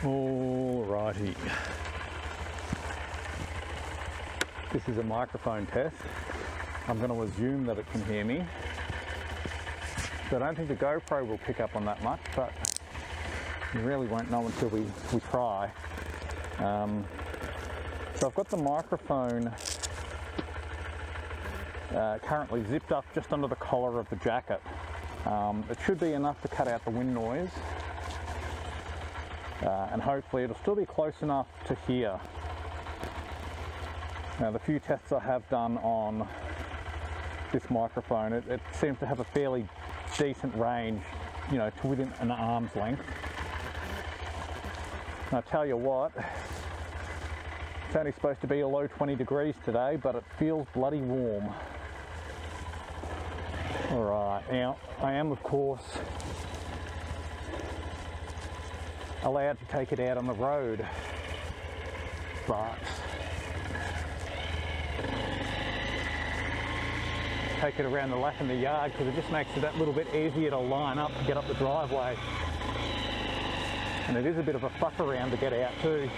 Alrighty. This is a microphone test. I'm going to assume that it can hear me. So I don't think the GoPro will pick up on that much, but you really won't know until we try. So I've got the microphone currently zipped up just under the collar of the jacket. It should be enough to cut out the wind noise, and hopefully it'll still be close enough to hear. Now, the few tests I have done on this microphone, it seems to have a fairly decent range, you know, to within an arm's length. And I tell you what, it's only supposed to be a low 20 degrees today, but it feels bloody warm. Alright, now I am of course allowed to take it out on the road, but take it around the lap in the yard because it just makes it that little bit easier to line up to get up the driveway. And it is a bit of a fuck around to get out too.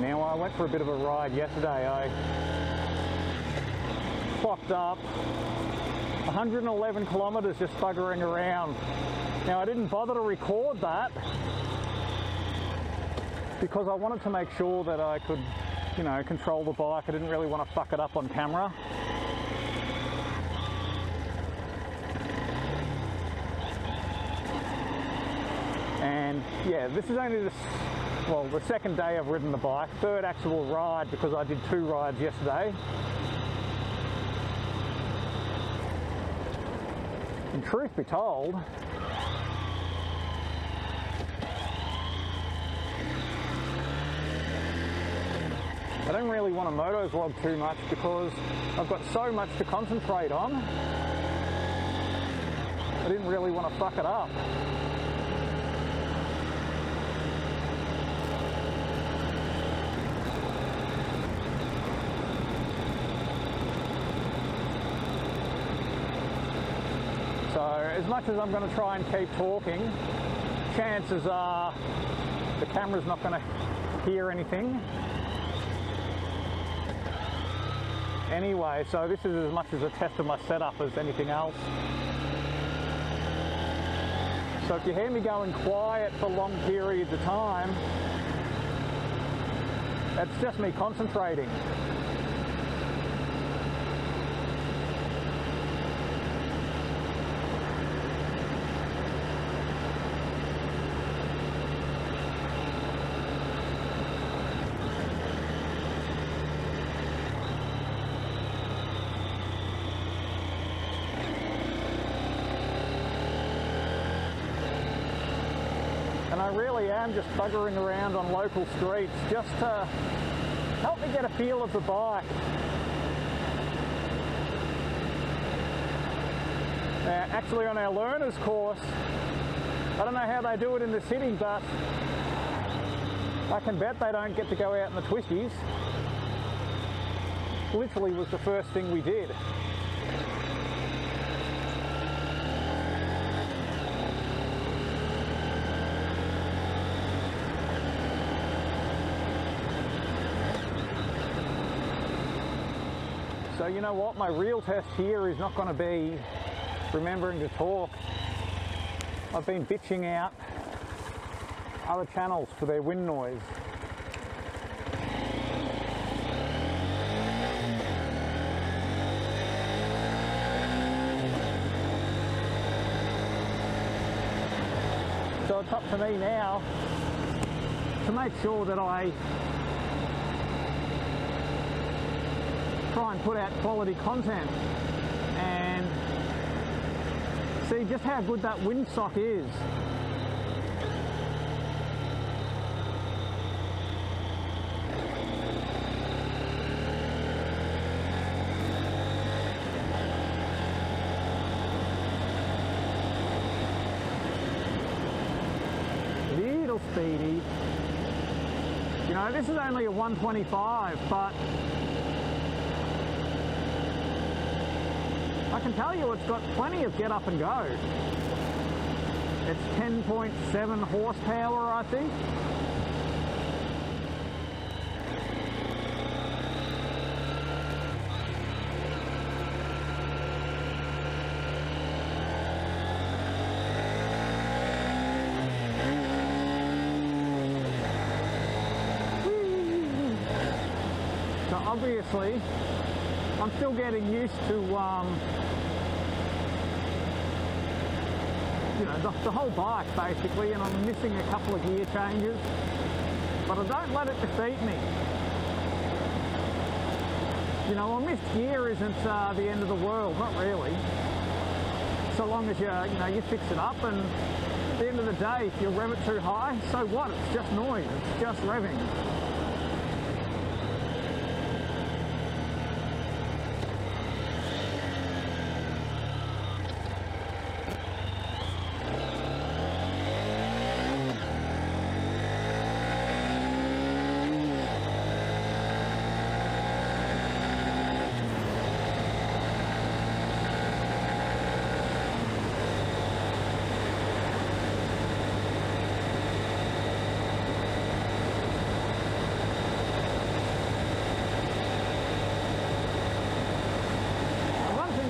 Now I went for a bit of a ride yesterday. I clocked up 111 kilometres just buggering around. Now I didn't bother to record that because I wanted to make sure that I could, you know, control the bike. I didn't really want to fuck it up on camera. And yeah, this is only the second day I've ridden the bike, third actual ride because I did 2 rides yesterday. And truth be told, I don't really want to motovlog too much because I've got so much to concentrate on. I didn't really want to fuck it up. So as much as I'm going to try and keep talking, chances are the camera's not going to hear anything. Anyway, so this is as much as a test of my setup as anything else. So if you hear me going quiet for long periods of time, that's just me concentrating. And I really am just buggering around on local streets just to help me get a feel of the bike. Actually on our learners course, I don't know how they do it in the city, but I can bet they don't get to go out in the twisties. Literally was the first thing we did. So you know what, my real test here is not going to be remembering to talk. I've been bitching out other channels for their wind noise. So it's up to me now to make sure that I try and put out quality content and see just how good that windsock is. Little speedy. You know, this is only a 125, but I can tell you it's got plenty of get up and go. It's 10.7 horsepower, I think. So obviously, I'm still getting used to, you know, the whole bike basically, and I'm missing a couple of gear changes, but I don't let it defeat me. You know, a missed gear isn't the end of the world, not really. So long as you fix it up, and at the end of the day, if you rev it too high, so what? It's just noise, it's just revving.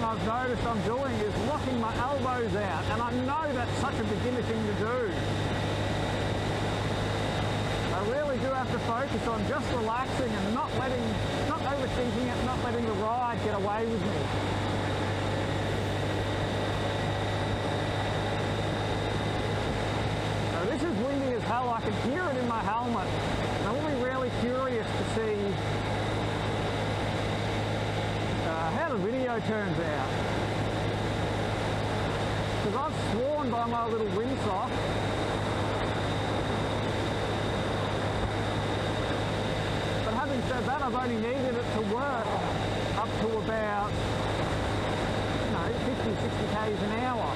I've noticed I'm doing is locking my elbows out, and I know that's such a beginner thing to do. I really do have to focus on just relaxing and not overthinking it, not letting the ride get away with me. Now, this is windy as hell. I can hear it in my helmet. I will be really curious to see how the video turns out, because I've sworn by my little windsock but having said that, I've only needed it to work up to about 50-60 k's an hour.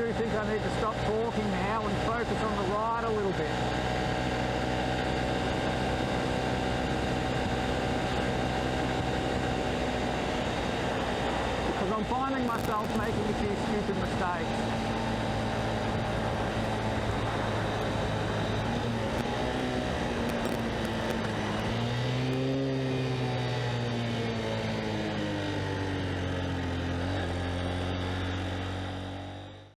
I think I need to stop talking now and focus on the ride a little bit. Because I'm finding myself making a few stupid mistakes.